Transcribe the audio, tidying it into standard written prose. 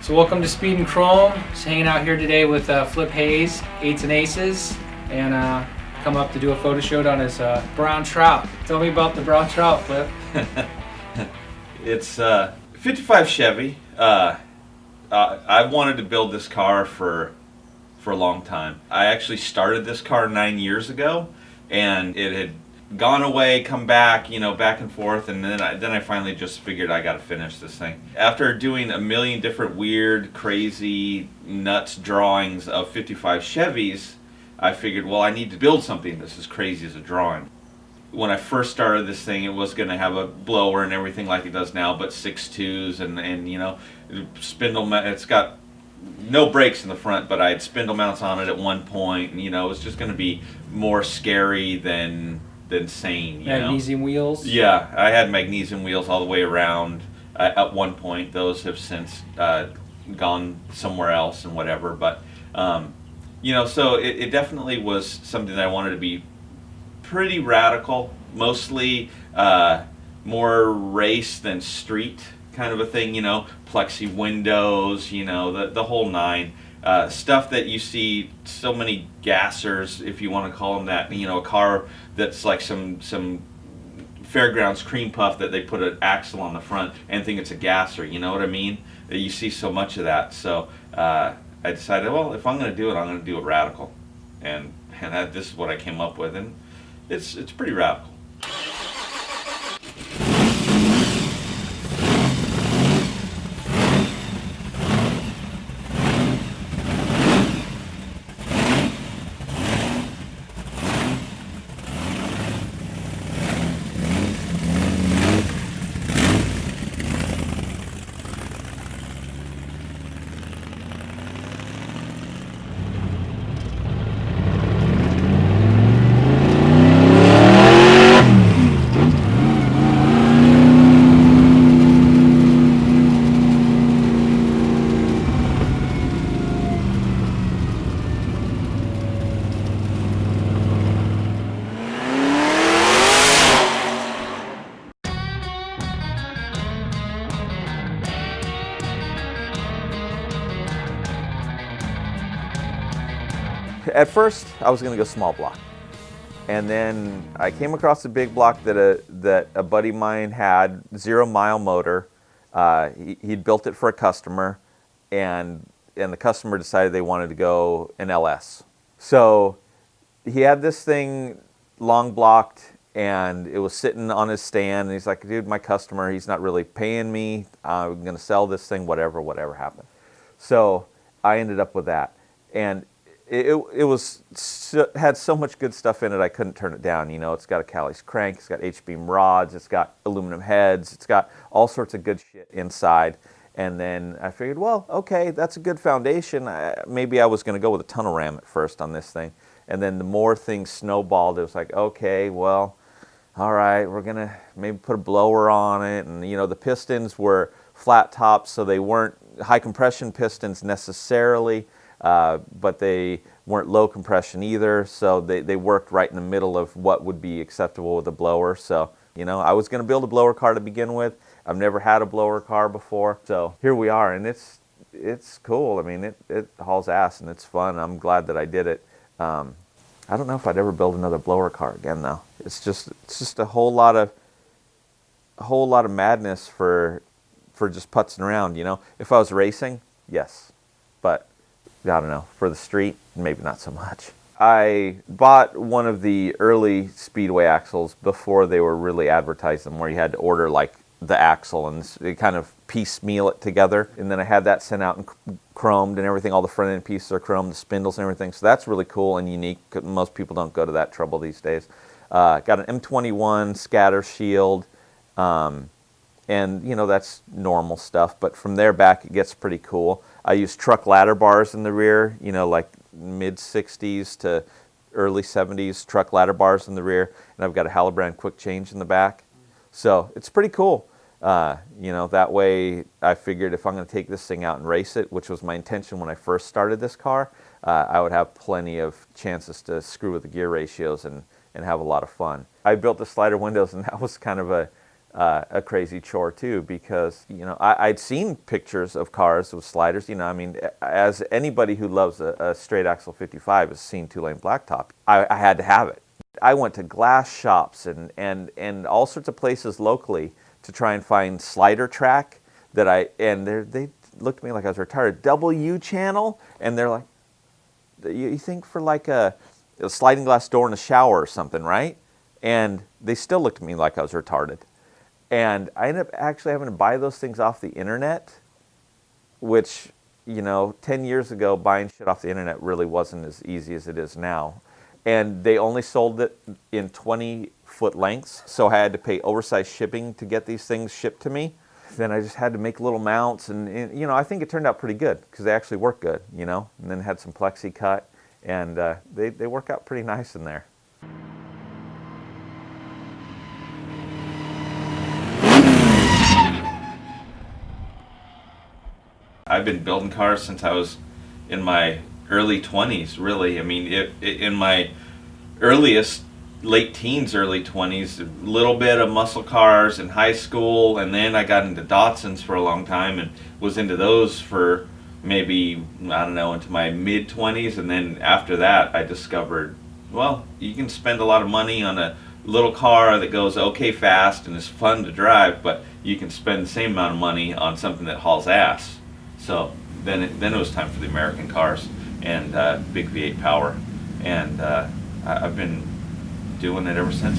So welcome to Speed and Chrome. Just hanging out here today with Flip Hayes, Eights and Aces, and come up to do a photo shoot on his Brown Trout. Tell me about the Brown Trout, Flip. It's 55 Chevy. I wanted to build this car for a long time. I actually started this car 9 years ago, and it had gone away, come back, back and forth, and then I finally just figured I got to finish this thing. After doing a million different weird, crazy, nuts drawings of 55 Chevys, I figured, well, I need to build something that's as crazy as a drawing. When I first started this thing, it was going to have a blower and everything like it does now, but 6.2s and spindle. It's got no brakes in the front, but I had spindle mounts on it at one point, and it was just going to be more scary than sane. Magnesium wheels? Yeah, I had magnesium wheels all the way around at one point. Those have since gone somewhere else and whatever, but so it definitely was something that I wanted to be pretty radical, mostly more race than street kind of a thing, plexi windows, the whole nine. Stuff that you see so many gassers, if you want to call them that, a car that's like some fairgrounds cream puff that they put an axle on the front and think it's a gasser, you know what I mean? You see so much of that. So I decided, well, if I'm going to do it, I'm going to do it radical. And this is what I came up with, and it's pretty radical. At first, I was going to go small block, and then I came across a big block that a buddy of mine had, 0-mile motor. He'd built it for a customer, and the customer decided they wanted to go an LS. So he had this thing long blocked, and it was sitting on his stand, and he's like, dude, my customer, he's not really paying me. I'm going to sell this thing, whatever happened. So I ended up with that, and it had so much good stuff in it, I couldn't turn it down. It's got a Callie's crank, it's got H-beam rods, it's got aluminum heads, it's got all sorts of good shit inside. And then I figured, well, okay, that's a good foundation. Maybe I was going to go with a tunnel ram at first on this thing. And then the more things snowballed, it was like, okay, well, all right, we're going to maybe put a blower on it. And, the pistons were flat tops, so they weren't high compression pistons necessarily. But they weren't low compression either, so they worked right in the middle of what would be acceptable with a blower. So, I was going to build a blower car to begin with. I've never had a blower car before, so here we are, and it's cool. I mean, it hauls ass, and it's fun. I'm glad that I did it. I don't know if I'd ever build another blower car again, though. It's just a whole lot of madness for just putzing around. If I was racing, yes, but I don't know, for the street, maybe not so much. I bought one of the early Speedway axles before they were really advertised them, where you had to order like the axle and they kind of piecemeal it together. And then I had that sent out and chromed and everything. All the front end pieces are chromed, the spindles and everything. So that's really cool and unique. Most people don't go to that trouble these days. Got an M21 scatter shield. And that's normal stuff, but from there back it gets pretty cool. I use truck ladder bars in the rear, like mid 60s to early 70s truck ladder bars in the rear, and I've got a Hallebrand quick change in the back. So it's pretty cool. That way I figured if I'm going to take this thing out and race it, which was my intention when I first started this car, I would have plenty of chances to screw with the gear ratios and have a lot of fun. I built the slider windows, and that was kind of a crazy chore too, because I'd seen pictures of cars with sliders. I mean, as anybody who loves a straight axle 55 has seen 2-lane blacktop, I had to have it. I went to glass shops and all sorts of places locally to try and find slider track they looked at me like I was retarded. W channel, and they're like, you think for like a sliding glass door in a shower or something, right? And they still looked at me like I was retarded. And I ended up actually having to buy those things off the internet, which, 10 years ago, buying shit off the internet really wasn't as easy as it is now. And they only sold it in 20-foot lengths, so I had to pay oversized shipping to get these things shipped to me. Then I just had to make little mounts, and I think it turned out pretty good, because they actually work good, and then had some plexi cut, and they work out pretty nice in there. I've been building cars since I was in my early 20s, really. I mean, in my earliest late teens, early 20s, a little bit of muscle cars in high school, and then I got into Datsuns for a long time and was into those for maybe, I don't know, into my mid 20s, and then after that I discovered, well, you can spend a lot of money on a little car that goes okay fast and is fun to drive, but you can spend the same amount of money on something that hauls ass. So then it was time for the American cars and big V8 power, and I've been doing it ever since.